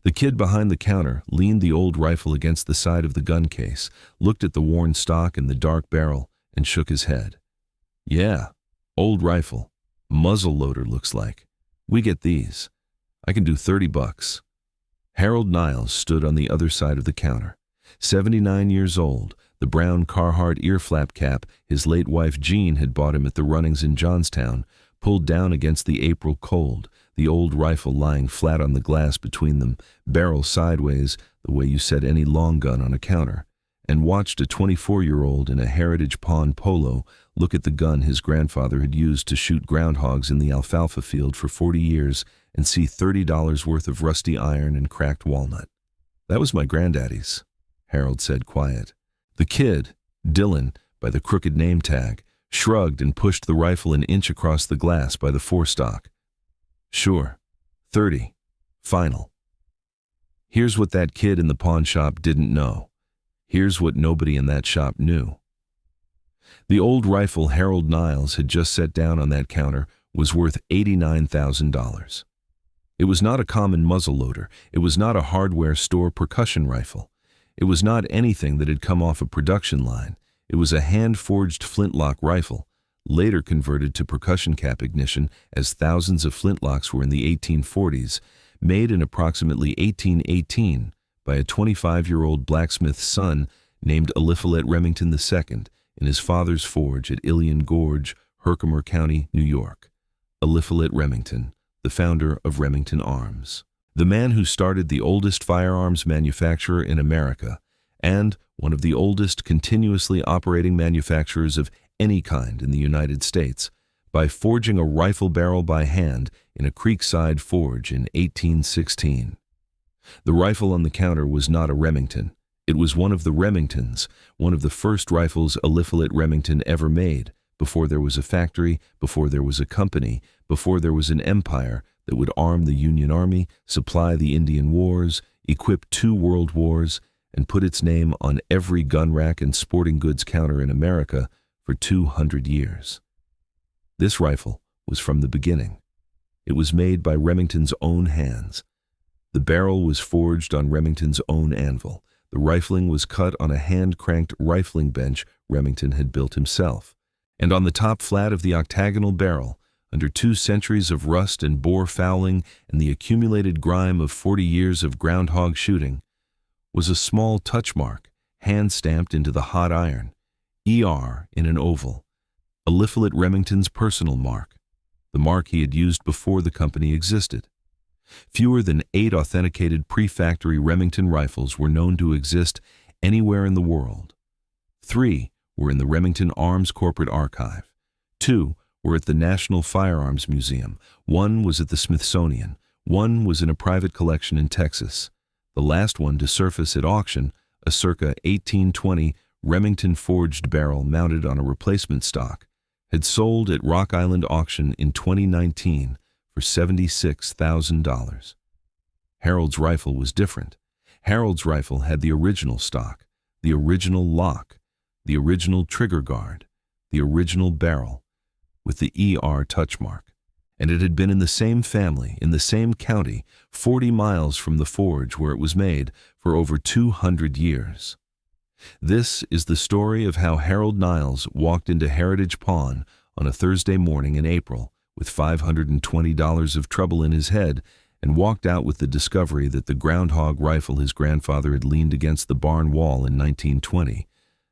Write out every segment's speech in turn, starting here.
The kid behind the counter leaned the old rifle against the side of the gun case, looked at the worn stock and the dark barrel, and shook his head. "Yeah, old rifle. Muzzle loader looks like. We get these. I can do $30. Harold Niles stood on the other side of the counter. 79 years old, the brown Carhartt ear flap cap his late wife Jean had bought him at the runnings in Johnstown, pulled down against the April cold, the old rifle lying flat on the glass between them, barrel sideways, the way you set any long gun on a counter, and watched a 24-year-old in a Heritage Pawn polo look at the gun his grandfather had used to shoot groundhogs in the alfalfa field for 40 years and see $30 worth of rusty iron and cracked walnut. "That was my granddaddy's," Harold said quiet. The kid, Dylan, by the crooked name tag, shrugged and pushed the rifle an inch across the glass by the forestock. "Sure, 30. Final." Here's what that kid in the pawn shop didn't know. Here's what nobody in that shop knew. The old rifle Harold Niles had just set down on that counter was worth $89,000. It was not a common muzzleloader. It was not a hardware store percussion rifle. It was not anything that had come off a production line. It was a hand-forged flintlock rifle, later converted to percussion cap ignition as thousands of flintlocks were in the 1840s, made in approximately 1818 by a 25-year-old blacksmith's son named Eliphalet Remington II in his father's forge at Ilion Gorge, Herkimer County, New York. Eliphalet Remington, the founder of Remington Arms. The man who started the oldest firearms manufacturer in America and one of the oldest continuously operating manufacturers of any kind in the United States by forging a rifle barrel by hand in a creekside forge in 1816. The rifle on the counter was not a Remington. It was one of the Remingtons, one of the first rifles Eliphalet Remington ever made, before there was a factory, before there was a company, before there was an empire that would arm the Union Army, supply the Indian Wars, equip 2 world wars, and put its name on every gun rack and sporting goods counter in America for 200 years. This rifle was from the beginning. It was made by Remington's own hands. The barrel was forged on Remington's own anvil. The rifling was cut on a hand-cranked rifling bench Remington had built himself. And on the top flat of the octagonal barrel, under 2 centuries of rust and bore fouling and the accumulated grime of 40 years of groundhog shooting, was a small touch mark, hand-stamped into the hot iron, ER in an oval, Eliphalet Remington's personal mark, the mark he had used before the company existed. Fewer than 8 authenticated pre-factory Remington rifles were known to exist anywhere in the world. 3 were in the Remington Arms Corporate Archive. 2 were at the National Firearms Museum. 1 was at the Smithsonian. 1 was in a private collection in Texas. The last one to surface at auction, a circa 1820 Remington forged barrel mounted on a replacement stock, had sold at Rock Island Auction in 2019 for $76,000. Harold's rifle was different. Harold's rifle had the original stock, the original lock, the original trigger guard, the original barrel, with the ER touch mark. And it had been in the same family, in the same county, 40 miles from the forge where it was made, for over 200 years. This is the story of how Harold Niles walked into Heritage Pawn on a Thursday morning in April with $520 of trouble in his head and walked out with the discovery that the groundhog rifle his grandfather had leaned against the barn wall in 1920,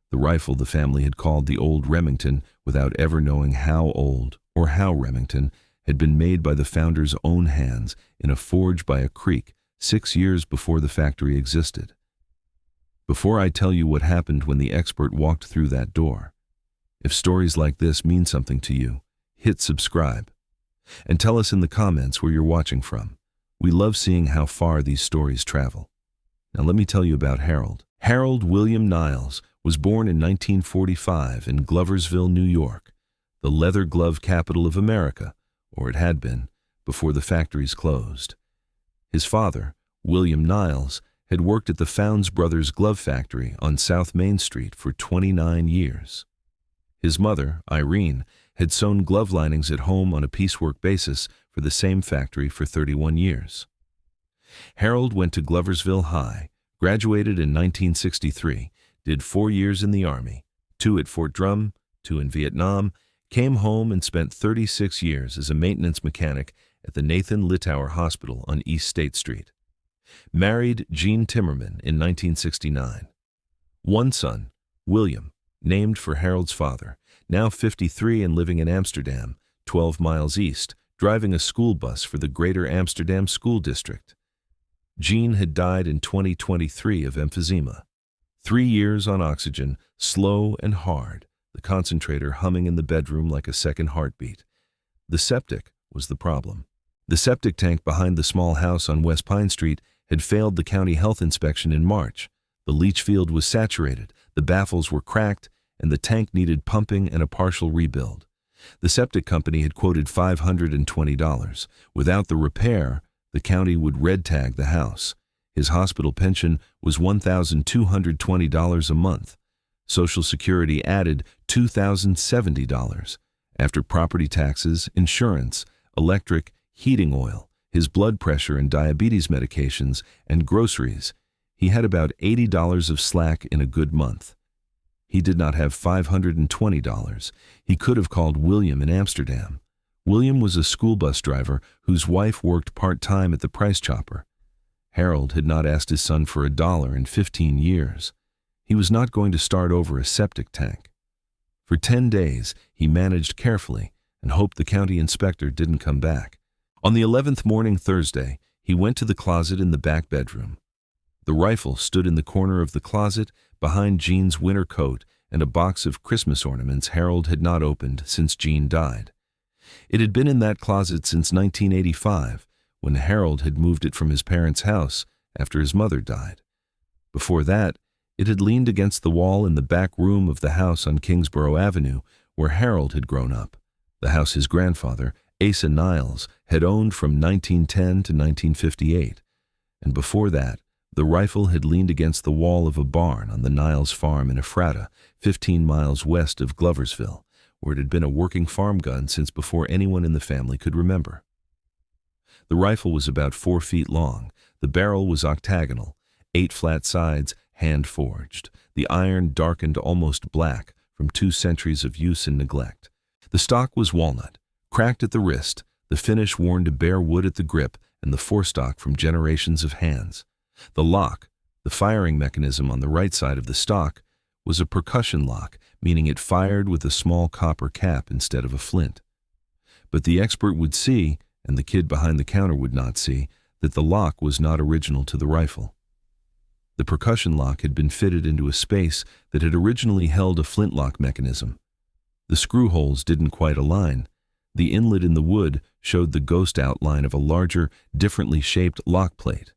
the rifle the family had called the old Remington without ever knowing how old or how Remington, had been made by the founder's own hands in a forge by a creek 6 years before the factory existed. Before I tell you what happened when the expert walked through that door, if stories like this mean something to you, hit subscribe. And tell us in the comments where you're watching from. We love seeing how far these stories travel. Now let me tell you about Harold. Harold William Niles was born in 1945 in Gloversville, New York, the leather glove capital of America, or it had been, before the factories closed. His father, William Niles, had worked at the Founds Brothers Glove Factory on South Main Street for 29 years. His mother, Irene, had sewn glove linings at home on a piecework basis for the same factory for 31 years. Harold went to Gloversville High, graduated in 1963, did 4 years in the Army, 2 at Fort Drum, 2 in Vietnam, came home and spent 36 years as a maintenance mechanic at the Nathan Littauer Hospital on East State Street. Married Jean Timmerman in 1969. One son, William, named for Harold's father, now 53 and living in Amsterdam, 12 miles east, driving a school bus for the Greater Amsterdam School District. Jean had died in 2023 of emphysema. 3 years on oxygen, slow and hard, the concentrator humming in the bedroom like a second heartbeat. The septic was the problem. The septic tank behind the small house on West Pine Street had failed the county health inspection in March. The leach field was saturated, the baffles were cracked, and the tank needed pumping and a partial rebuild. The septic company had quoted $520. Without the repair, the county would red tag the house. His hospital pension was $1,220 a month. Social Security added $2,070. After property taxes, insurance, electric, heating oil, his blood pressure and diabetes medications, and groceries, he had about $80 of slack in a good month. He did not have $520. He could have called William in Amsterdam. William was a school bus driver whose wife worked part-time at the Price Chopper. Harold had not asked his son for $1 in 15 years. He was not going to start over a septic tank. For 10 days, he managed carefully and hoped the county inspector didn't come back. On the 11th morning Thursday, he went to the closet in the back bedroom. The rifle stood in the corner of the closet behind Jean's winter coat and a box of Christmas ornaments Harold had not opened since Jean died. It had been in that closet since 1985, when Harold had moved it from his parents' house after his mother died. Before that, it had leaned against the wall in the back room of the house on Kingsborough Avenue where Harold had grown up, the house his grandfather, Asa Niles, had owned from 1910 to 1958. And before that, the rifle had leaned against the wall of a barn on the Niles farm in Ephrata, 15 miles west of Gloversville, where it had been a working farm gun since before anyone in the family could remember. The rifle was about 4 feet long. The barrel was octagonal, 8 flat sides, hand-forged, the iron darkened almost black from 2 centuries of use and neglect. The stock was walnut, cracked at the wrist, the finish worn to bare wood at the grip, and the forestock from generations of hands. The lock, the firing mechanism on the right side of the stock, was a percussion lock, meaning it fired with a small copper cap instead of a flint. But the expert would see, and the kid behind the counter would not see, that the lock was not original to the rifle. The percussion lock had been fitted into a space that had originally held a flintlock mechanism. The screw holes didn't quite align. The inlet in the wood showed the ghost outline of a larger, differently shaped lock plate.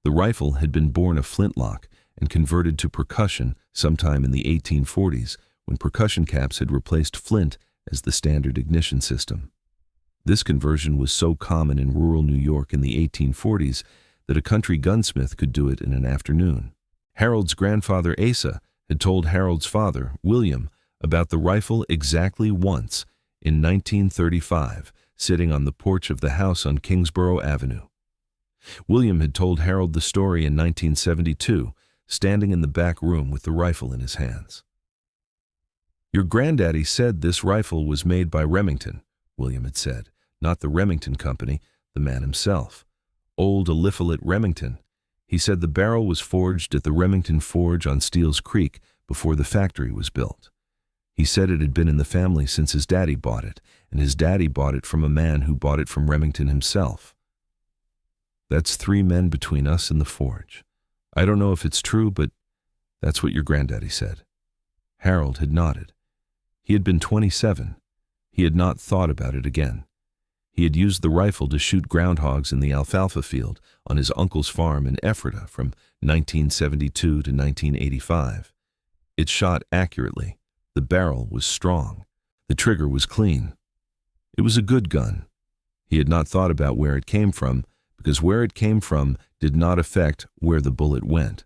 The rifle had been born a flintlock and converted to percussion sometime in the 1840s, when percussion caps had replaced flint as the standard ignition system. This conversion was so common in rural New York in the 1840s that a country gunsmith could do it in an afternoon. Harold's grandfather Asa had told Harold's father, William, about the rifle exactly once in 1935, sitting on the porch of the house on Kingsborough Avenue. William had told Harold the story in 1972, standing in the back room with the rifle in his hands. "Your granddaddy said this rifle was made by Remington," William had said, "not the Remington Company, the man himself. Old Eliphalet Remington. He said the barrel was forged at the Remington Forge on Steele's Creek before the factory was built. He said it had been in the family since his daddy bought it, and his daddy bought it from a man who bought it from Remington himself. That's 3 men between us and the forge. I don't know if it's true, but that's what your granddaddy said." Harold had nodded. He had been 27. He had not thought about it again. He had used the rifle to shoot groundhogs in the alfalfa field on his uncle's farm in Ephrata from 1972 to 1985. It shot accurately. The barrel was strong. The trigger was clean. It was a good gun. He had not thought about where it came from, because where it came from did not affect where the bullet went.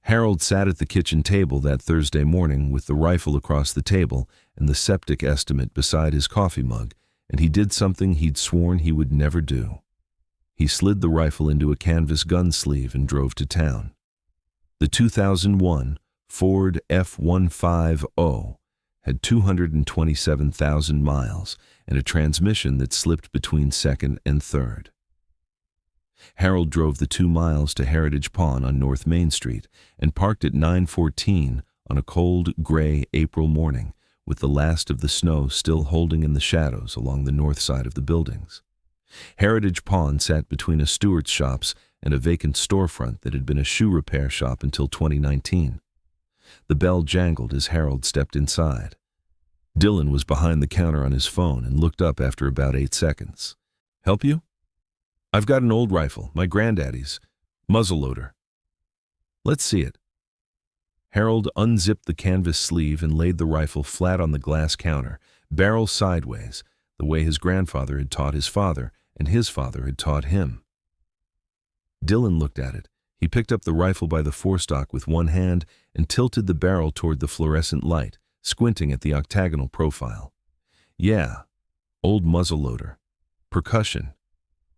Harold sat at the kitchen table that Thursday morning with the rifle across the table and the septic estimate beside his coffee mug, and he did something he'd sworn he would never do. He slid the rifle into a canvas gun sleeve and drove to town. The 2001 Ford F-150 had 227,000 miles and a transmission that slipped between second and third. Harold drove the 2 miles to Heritage Pawn on North Main Street and parked at 9:14 on a cold, gray April morning, with the last of the snow still holding in the shadows along the north side of the buildings. Heritage Pawn sat between a Stewart's shops and a vacant storefront that had been a shoe repair shop until 2019. The bell jangled as Harold stepped inside. Dylan was behind the counter on his phone and looked up after about 8 seconds. "Help you?" "I've got an old rifle, my granddaddy's, muzzleloader." "Let's see it." Harold unzipped the canvas sleeve and laid the rifle flat on the glass counter, barrel sideways, the way his grandfather had taught his father and his father had taught him. Dylan looked at it. He picked up the rifle by the forestock with one hand and tilted the barrel toward the fluorescent light, squinting at the octagonal profile. "Yeah, old muzzleloader. Percussion.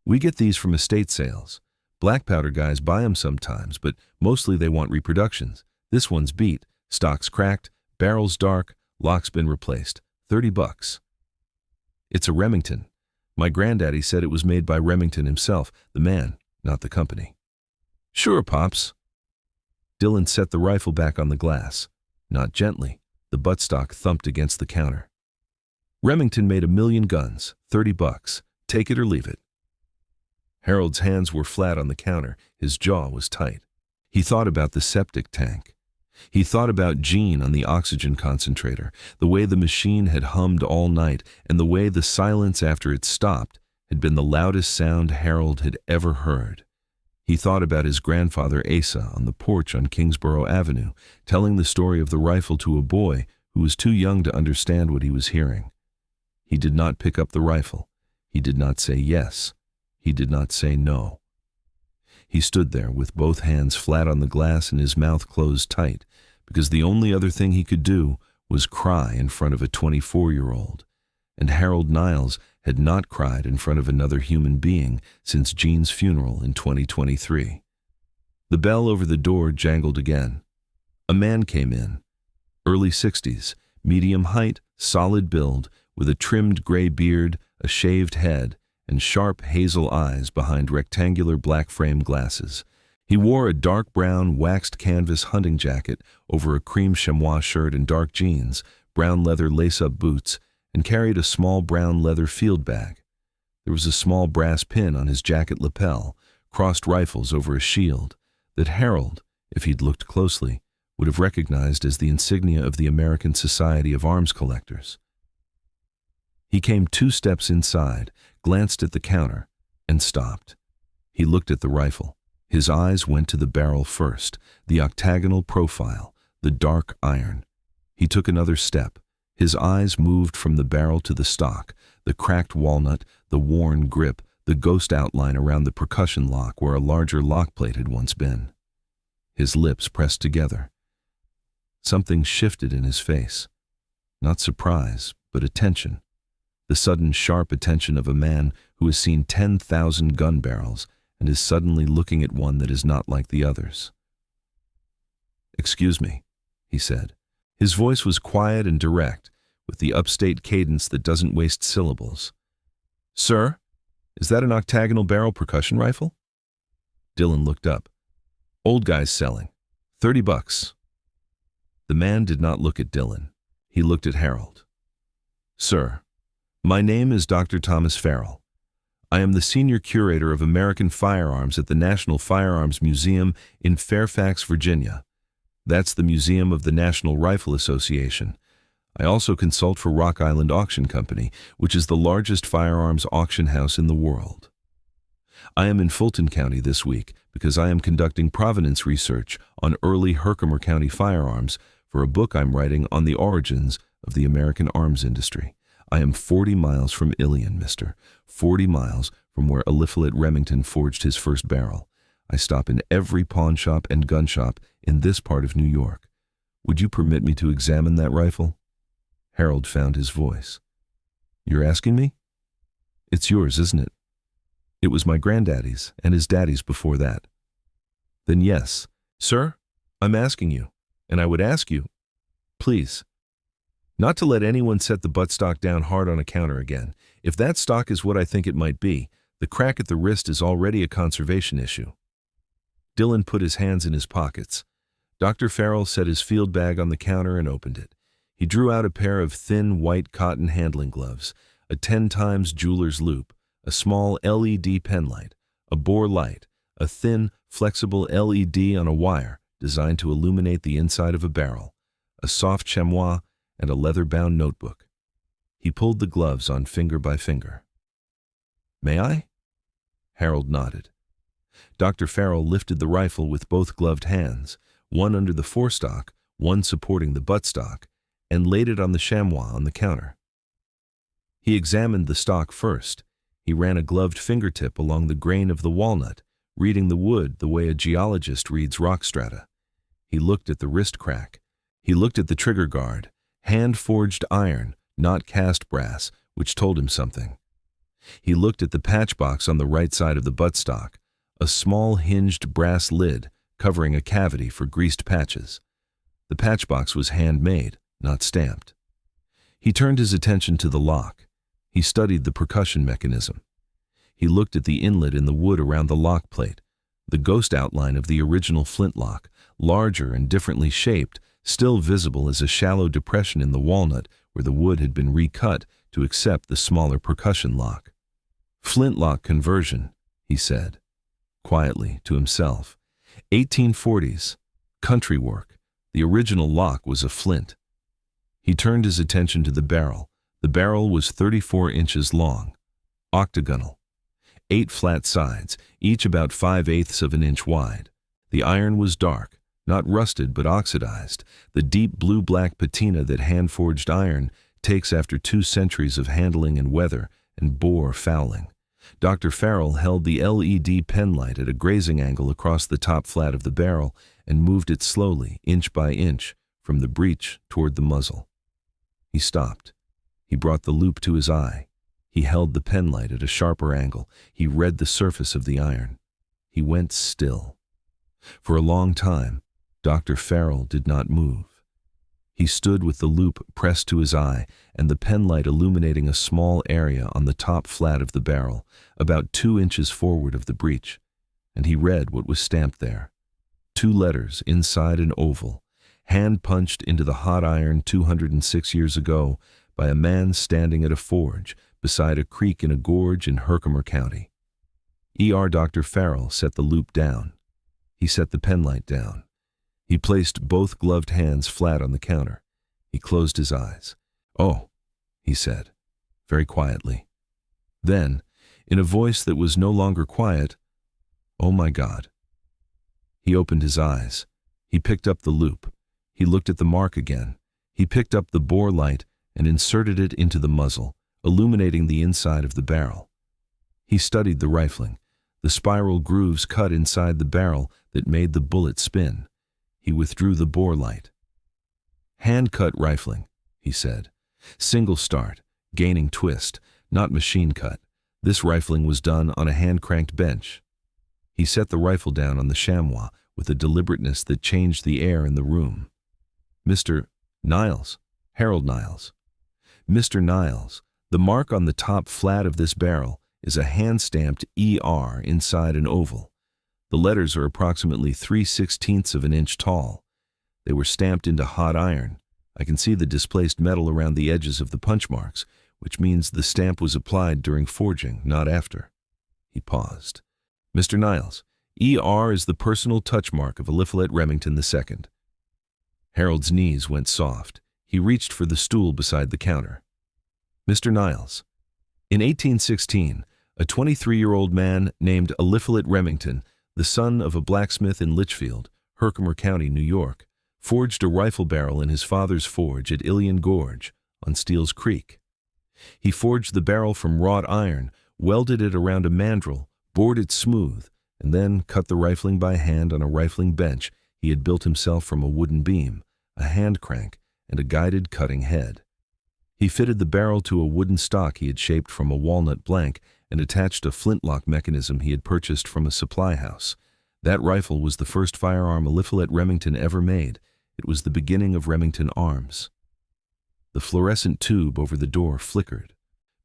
We get these from estate sales. Black powder guys buy them sometimes, but mostly they want reproductions. This one's beat, stock's cracked, barrel's dark, lock's been replaced. $30. It's a Remington. My granddaddy said it was made by Remington himself, the man, not the company." "Sure, Pops." Dylan set the rifle back on the glass. Not gently. The buttstock thumped against the counter. "Remington made 1,000,000 guns, $30. Take it or leave it." Harold's hands were flat on the counter. His jaw was tight. He thought about the septic tank. He thought about Gene on the oxygen concentrator, the way the machine had hummed all night, and the way the silence after it stopped had been the loudest sound Harold had ever heard. He thought about his grandfather Asa on the porch on Kingsborough Avenue, telling the story of the rifle to a boy who was too young to understand what he was hearing. He did not pick up the rifle. He did not say yes. He did not say no. He stood there with both hands flat on the glass and his mouth closed tight, because the only other thing he could do was cry in front of a 24-year-old. And Harold Niles had not cried in front of another human being since Gene's funeral in 2023. The bell over the door jangled again. A man came in. Early 60s, medium height, solid build, with a trimmed gray beard, a shaved head, and sharp hazel eyes behind rectangular black frame glasses. He wore a dark brown waxed canvas hunting jacket over a cream chamois shirt and dark jeans, brown leather lace-up boots, and carried a small brown leather field bag. There was a small brass pin on his jacket lapel, crossed rifles over a shield, that Harold, if he'd looked closely, would have recognized as the insignia of the American Society of Arms Collectors. He came 2 steps inside, glanced at the counter, and stopped. He looked at the rifle. His eyes went to the barrel first, the octagonal profile, the dark iron. He took another step. His eyes moved from the barrel to the stock, the cracked walnut, the worn grip, the ghost outline around the percussion lock where a larger lock plate had once been. His lips pressed together. Something shifted in his face. Not surprise, but attention. The sudden sharp attention of a man who has seen 10,000 gun barrels and is suddenly looking at one that is not like the others. "Excuse me," he said. His voice was quiet and direct, with the upstate cadence that doesn't waste syllables. "Sir, is that an octagonal barrel percussion rifle?" Dylan looked up. "Old guy's selling. $30. The man did not look at Dylan. He looked at Harold. "Sir, my name is Dr. Thomas Farrell. I am the senior curator of American firearms at the National Firearms Museum in Fairfax, Virginia. That's the museum of the National Rifle Association. I also consult for Rock Island Auction Company, which is the largest firearms auction house in the world. I am in Fulton County this week because I am conducting provenance research on early Herkimer County firearms for a book I'm writing on the origins of the American arms industry. I am 40 miles from Ilion, mister. 40 miles from where Eliphalet Remington forged his first barrel. I stop in every pawn shop and gun shop in this part of New York. Would you permit me to examine that rifle?" Harold found his voice. "You're asking me? It's yours, isn't it?" It was my granddaddy's and his daddy's before that. Then yes. Sir, I'm asking you, and I would ask you, please, not to let anyone set the buttstock down hard on a counter again. If that stock is what I think it might be, the crack at the wrist is already a conservation issue. Dylan put his hands in his pockets. Dr. Farrell set his field bag on the counter and opened it. He drew out a pair of thin white cotton handling gloves, a 10x jeweler's loop, a small LED pen light, a bore light, a thin, flexible LED on a wire designed to illuminate the inside of a barrel, a soft chamois, and a leather-bound notebook. He pulled the gloves on finger by finger. May I? Harold nodded. Dr. Farrell lifted the rifle with both gloved hands, one under the forestock, one supporting the buttstock, and laid it on the chamois on the counter. He examined the stock first. He ran a gloved fingertip along the grain of the walnut, reading the wood the way a geologist reads rock strata. He looked at the wrist crack. He looked at the trigger guard, hand-forged iron, not cast brass, which told him something. He looked at the patch box on the right side of the buttstock, a small hinged brass lid covering a cavity for greased patches. The patch box was handmade, not stamped. He turned his attention to the lock. He studied the percussion mechanism. He looked at the inlet in the wood around the lock plate, the ghost outline of the original flintlock, larger and differently shaped, still visible as a shallow depression in the walnut where the wood had been recut to accept the smaller percussion lock. Flintlock conversion, he said, quietly to himself. 1840s, country work. The original lock was a flint. He turned his attention to the barrel. The barrel was 34 inches long, octagonal, 8 flat sides, each about 5/8 of an inch wide. The iron was dark, not rusted but oxidized, the deep blue-black patina that hand-forged iron takes after 2 centuries of handling and weather and bore fouling. Dr. Farrell held the LED pen light at a grazing angle across the top flat of the barrel and moved it slowly, inch by inch, from the breech toward the muzzle. He stopped. He brought the loop to his eye. He held the pen light at a sharper angle. He read the surface of the iron. He went still. For a long time, Dr. Farrell did not move. He stood with the loop pressed to his eye and the pen light illuminating a small area on the top flat of the barrel, about 2 inches forward of the breech, and he read what was stamped there. 2 letters inside an oval, hand-punched into the hot iron 206 years ago by a man standing at a forge beside a creek in a gorge in Herkimer County. Dr. Farrell set the loop down. He set the pen light down. He placed both gloved hands flat on the counter. He closed his eyes. "Oh," he said, very quietly. Then, in a voice that was no longer quiet, "Oh my God." He opened his eyes. He picked up the loop. He looked at the mark again. He picked up the bore light and inserted it into the muzzle, illuminating the inside of the barrel. He studied the rifling, the spiral grooves cut inside the barrel that made the bullet spin. He withdrew the bore light. "Hand-cut rifling," he said. "Single start, gaining twist, not machine cut. This rifling was done on a hand-cranked bench." He set the rifle down on the chamois with a deliberateness that changed the air in the room. "Mr. Niles, Harold Niles. Mr. Niles, the mark on the top flat of this barrel is a hand-stamped ER inside an oval. The letters are approximately 3/16 of an inch tall. They were stamped into hot iron. I can see the displaced metal around the edges of the punch marks, which means the stamp was applied during forging, not after." He paused. "Mr. Niles, ER is the personal touch mark of Eliphalet Remington II. Harold's knees went soft. He reached for the stool beside the counter. "Mr. Niles, in 1816, a 23-year-old man named Eliphalet Remington, the son of a blacksmith in Litchfield, Herkimer County, New York, forged a rifle barrel in his father's forge at Ilion Gorge on Steele's Creek. He forged the barrel from wrought iron, welded it around a mandrel, bored it smooth, and then cut the rifling by hand on a rifling bench he had built himself from a wooden beam, a hand crank, and a guided cutting head. He fitted the barrel to a wooden stock he had shaped from a walnut blank and attached a flintlock mechanism he had purchased from a supply house. That rifle was the first firearm Eliphalet Remington ever made. It was the beginning of Remington arms. The fluorescent tube over the door flickered.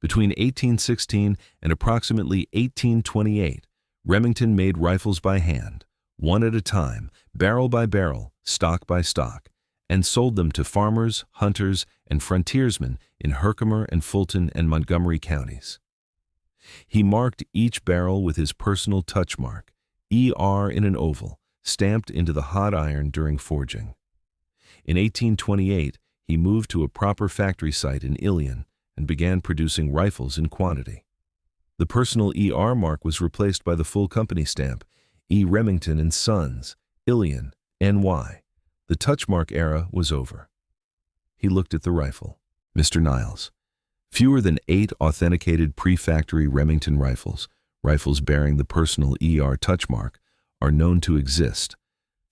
Between 1816 and approximately 1828, Remington made rifles by hand, one at a time, barrel by barrel, stock by stock, and sold them to farmers, hunters, and frontiersmen in Herkimer and Fulton and Montgomery counties. He marked each barrel with his personal touch mark, ER in an oval, stamped into the hot iron during forging. In 1828, he moved to a proper factory site in Ilion and began producing rifles in quantity. The personal ER mark was replaced by the full company stamp, E. Remington and Sons, Ilion, NY. The touch mark era was over. He looked at the rifle. Mr. Niles. Fewer than 8 authenticated pre-factory Remington rifles bearing the personal ER touch mark, are known to exist.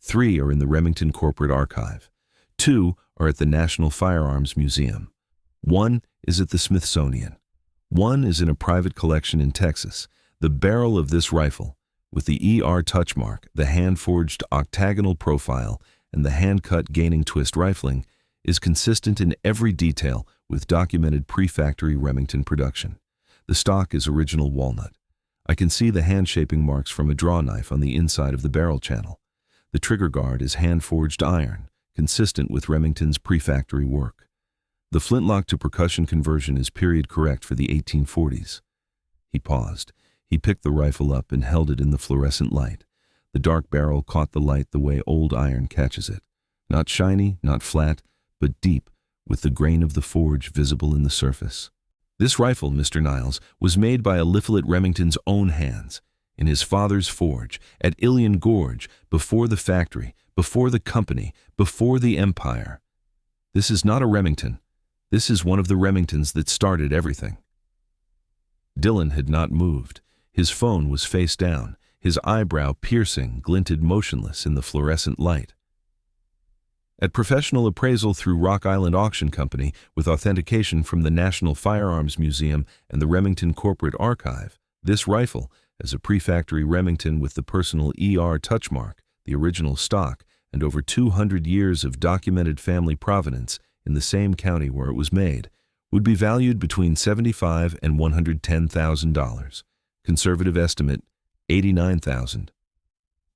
3 are in the Remington Corporate Archive. 2 are at the National Firearms Museum. 1 is at the Smithsonian. 1 is in a private collection in Texas. The barrel of this rifle, with the ER touch mark, the hand-forged octagonal profile, and the hand-cut gaining twist rifling, is consistent in every detail with documented pre-factory Remington production. The stock is original walnut. I can see the hand-shaping marks from a draw knife on the inside of the barrel channel. The trigger guard is hand-forged iron, consistent with Remington's pre-factory work. The flintlock to percussion conversion is period correct for the 1840s. He paused. He picked the rifle up and held it in the fluorescent light. The dark barrel caught the light the way old iron catches it. Not shiny, not flat, but deep, with the grain of the forge visible in the surface. This rifle, Mr. Niles, was made by Eliphalet Remington's own hands, in his father's forge, at Ilion Gorge, before the factory, before the company, before the empire. This is not a Remington. This is one of the Remingtons that started everything. Dillon had not moved. His phone was face down. His eyebrow, piercing, glinted motionless in the fluorescent light. At professional appraisal through Rock Island Auction Company, with authentication from the National Firearms Museum and the Remington Corporate Archive, this rifle, as a pre-factory Remington with the personal ER touch mark, the original stock, and over 200 years of documented family provenance in the same county where it was made, would be valued between $75,000 and $110,000. Conservative estimate, $89,000.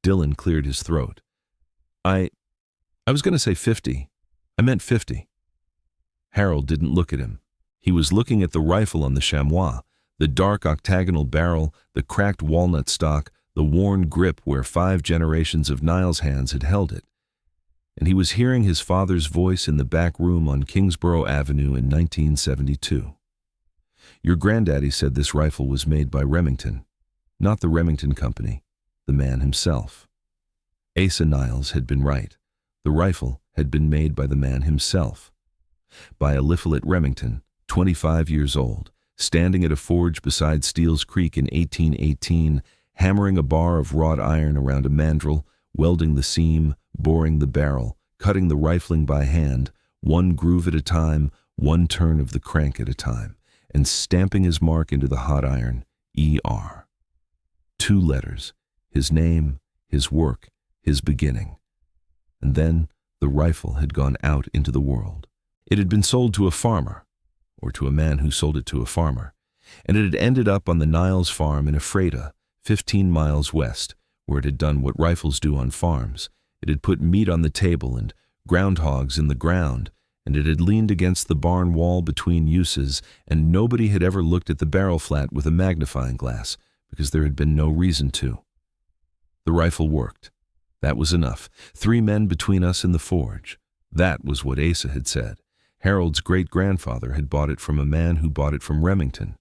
Dillon cleared his throat. I was going to say 50. I meant 50. Harold didn't look at him. He was looking at the rifle on the chamois, the dark octagonal barrel, the cracked walnut stock, the worn grip where 5 generations of Niles' hands had held it. And he was hearing his father's voice in the back room on Kingsborough Avenue in 1972. Your granddaddy said this rifle was made by Remington, not the Remington Company, the man himself. Asa Niles had been right. The rifle had been made by the man himself. By Eliphalet Remington, 25 years old, standing at a forge beside Steele's Creek in 1818, hammering a bar of wrought iron around a mandrel, welding the seam, boring the barrel, cutting the rifling by hand, one groove at a time, one turn of the crank at a time, and stamping his mark into the hot iron, ER. 2 letters, his name, his work, his beginning. And then the rifle had gone out into the world. It had been sold to a farmer, or to a man who sold it to a farmer, and it had ended up on the Niles farm in Ephrata, 15 miles west, where it had done what rifles do on farms. It had put meat on the table and groundhogs in the ground, and it had leaned against the barn wall between uses, and nobody had ever looked at the barrel flat with a magnifying glass, because there had been no reason to. The rifle worked. That was enough. 3 men between us and the forge. That was what Asa had said. Harold's great-grandfather had bought it from a man who bought it from Remington.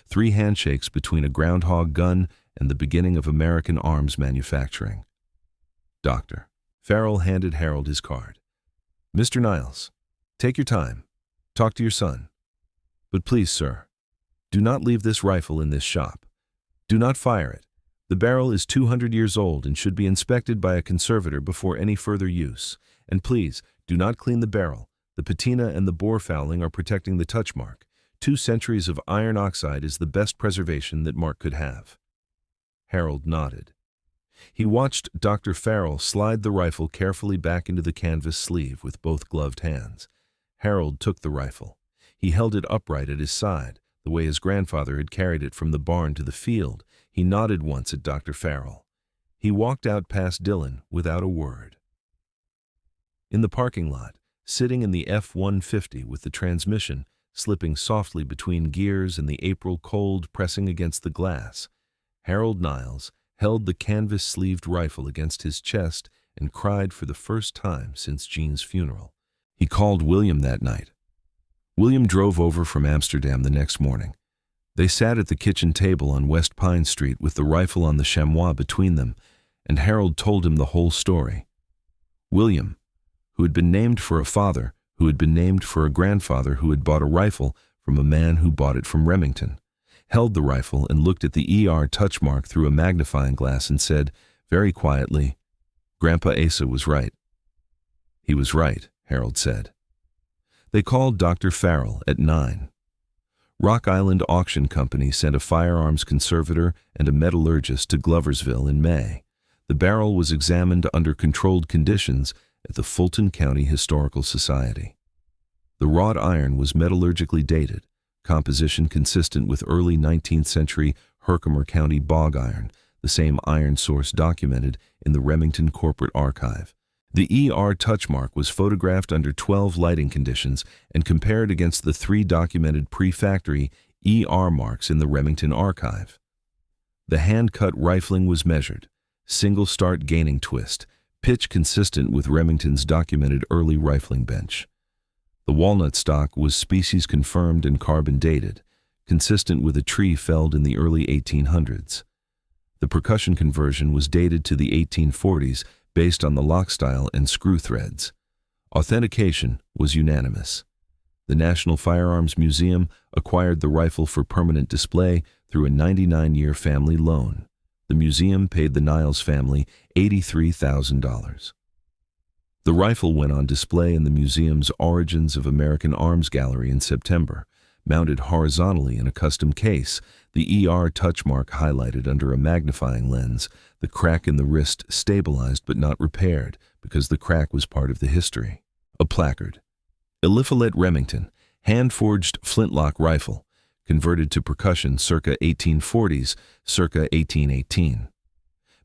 3 handshakes between a groundhog gun and the beginning of American arms manufacturing. Doctor. Farrell handed Harold his card. Mr. Niles, take your time. Talk to your son. But please, sir, do not leave this rifle in this shop. Do not fire it. The barrel is 200 years old and should be inspected by a conservator before any further use. And please, do not clean the barrel. The patina and the bore fouling are protecting the touch mark. 2 centuries of iron oxide is the best preservation that mark could have. Harold nodded. He watched Dr. Farrell slide the rifle carefully back into the canvas sleeve with both gloved hands. Harold took the rifle. He held it upright at his side, the way his grandfather had carried it from the barn to the field. He nodded once at Dr. Farrell. He walked out past Dylan without a word. In the parking lot, sitting in the F-150 with the transmission slipping softly between gears and the April cold pressing against the glass, Harold Niles held the canvas-sleeved rifle against his chest and cried for the first time since Jean's funeral. He called William that night. William drove over from Amsterdam the next morning. They sat at the kitchen table on West Pine Street with the rifle on the chamois between them, and Harold told him the whole story. William, who had been named for a father, who had been named for a grandfather who had bought a rifle from a man who bought it from Remington, held the rifle and looked at the ER touch mark through a magnifying glass and said, very quietly, "Grandpa Asa was right." He was right, Harold said. They called Dr. Farrell at 9. Rock Island Auction Company sent a firearms conservator and a metallurgist to Gloversville in May. The barrel was examined under controlled conditions at the Fulton County Historical Society. The wrought iron was metallurgically dated, composition consistent with early 19th century Herkimer County bog iron, the same iron source documented in the Remington Corporate Archive. The ER touch mark was photographed under 12 lighting conditions and compared against the 3 documented pre-factory ER marks in the Remington archive. The hand-cut rifling was measured, single start gaining twist, pitch consistent with Remington's documented early rifling bench. The walnut stock was species confirmed and carbon dated, consistent with a tree felled in the early 1800s. The percussion conversion was dated to the 1840s based on the lock style and screw threads. Authentication was unanimous. The National Firearms Museum acquired the rifle for permanent display through a 99-year family loan. The museum paid the Niles family $83,000. The rifle went on display in the museum's Origins of American Arms Gallery in September, mounted horizontally in a custom case, the ER touch mark highlighted under a magnifying lens, the crack in the wrist stabilized but not repaired because the crack was part of the history. A placard. Eliphalet Remington, hand-forged flintlock rifle, converted to percussion circa 1840s, circa 1818.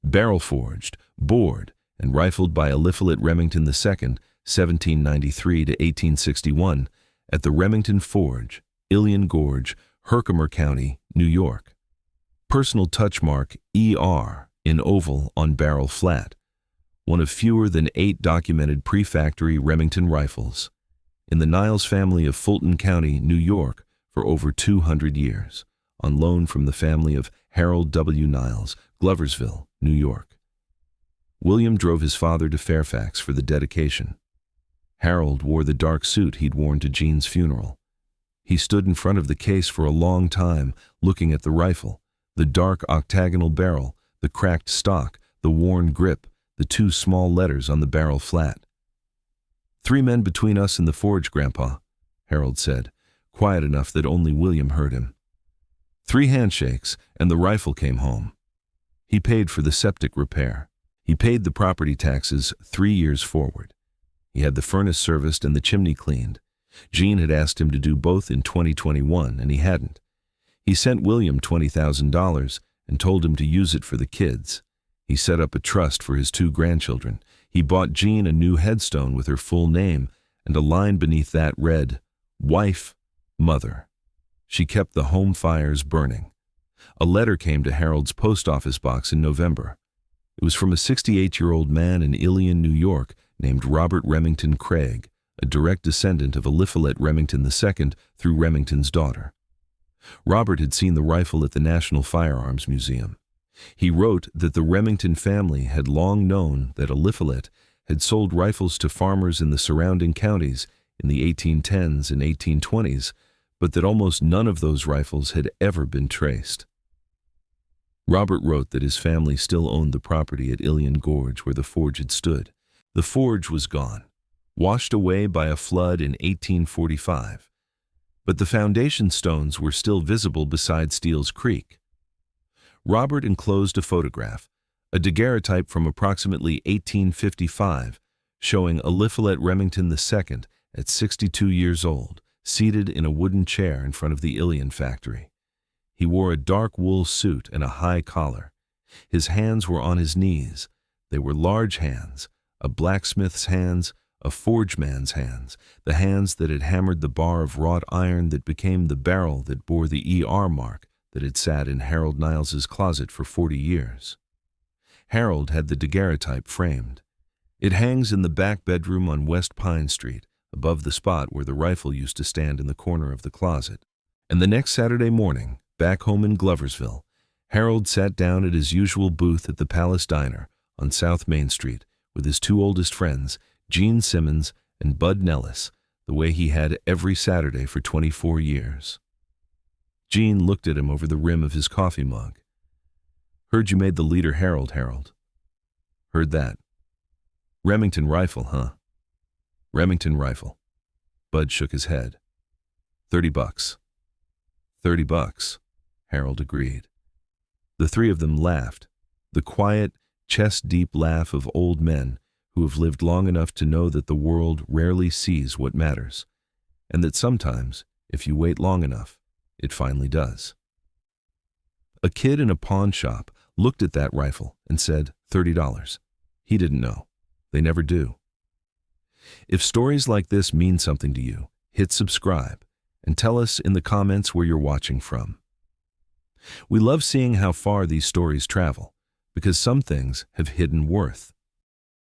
Barrel-forged, bored, and rifled by Eliphalet Remington II, 1793 to 1861, at the Remington Forge, Ilion Gorge, Herkimer County, New York. Personal touch mark ER in oval on barrel flat, one of fewer than 8 documented pre-factory Remington rifles. In the Niles family of Fulton County, New York, for over 200 years, on loan from the family of Harold W. Niles, Gloversville, New York. William drove his father to Fairfax for the dedication. Harold wore the dark suit he'd worn to Jean's funeral. He stood in front of the case for a long time, looking at the rifle, the dark octagonal barrel, the cracked stock, the worn grip, the 2 small letters on the barrel flat. "3 men between us and the forge, Grandpa," Harold said, quiet enough that only William heard him. 3 handshakes, and the rifle came home. He paid for the septic repair. He paid the property taxes 3 years forward. He had the furnace serviced and the chimney cleaned. Jean had asked him to do both in 2021, and he hadn't. He sent William $20,000 and told him to use it for the kids. He set up a trust for his 2 grandchildren. He bought Jean a new headstone with her full name, and a line beneath that read, "Wife, Mother." She kept the home fires burning. A letter came to Harold's post office box in November. It was from a 68-year-old man in Ilion, New York, named Robert Remington Craig, a direct descendant of Eliphalet Remington II through Remington's daughter. Robert had seen the rifle at the National Firearms Museum. He wrote that the Remington family had long known that Eliphalet had sold rifles to farmers in the surrounding counties in the 1810s and 1820s, but that almost none of those rifles had ever been traced. Robert wrote that his family still owned the property at Ilion Gorge where the forge had stood. The forge was gone. washed away by a flood in 1845. But the foundation stones were still visible beside Steele's Creek. Robert enclosed a photograph, a daguerreotype from approximately 1855, showing Eliphalet Remington II at 62 years old, seated in a wooden chair in front of the Ilion factory. He wore a dark wool suit and a high collar. His hands were on his knees. They were large hands, a blacksmith's hands, a forgeman's hands, the hands that had hammered the bar of wrought iron that became the barrel that bore the ER mark that had sat in Harold Niles's closet for 40 years. Harold had the daguerreotype framed. It hangs in the back bedroom on West Pine Street, above the spot where the rifle used to stand in the corner of the closet. And the next Saturday morning, back home in Gloversville, Harold sat down at his usual booth at the Palace Diner on South Main Street with his two oldest friends, Gene Simmons and Bud Nellis, the way he had every Saturday for 24 years. Gene looked at him over the rim of his coffee mug. "Heard you made the leader Harold, Harold." "Heard that. Remington rifle, huh?" "Remington rifle." Bud shook his head. $30. $30, Harold agreed. The three of them laughed, the quiet, chest-deep laugh of old men who have lived long enough to know that the world rarely sees what matters, and that sometimes, if you wait long enough, it finally does. A kid in a pawn shop looked at that rifle and said, $30. He didn't know. They never do. If stories like this mean something to you, hit subscribe and tell us in the comments where you're watching from. We love seeing how far these stories travel, because some things have hidden worth.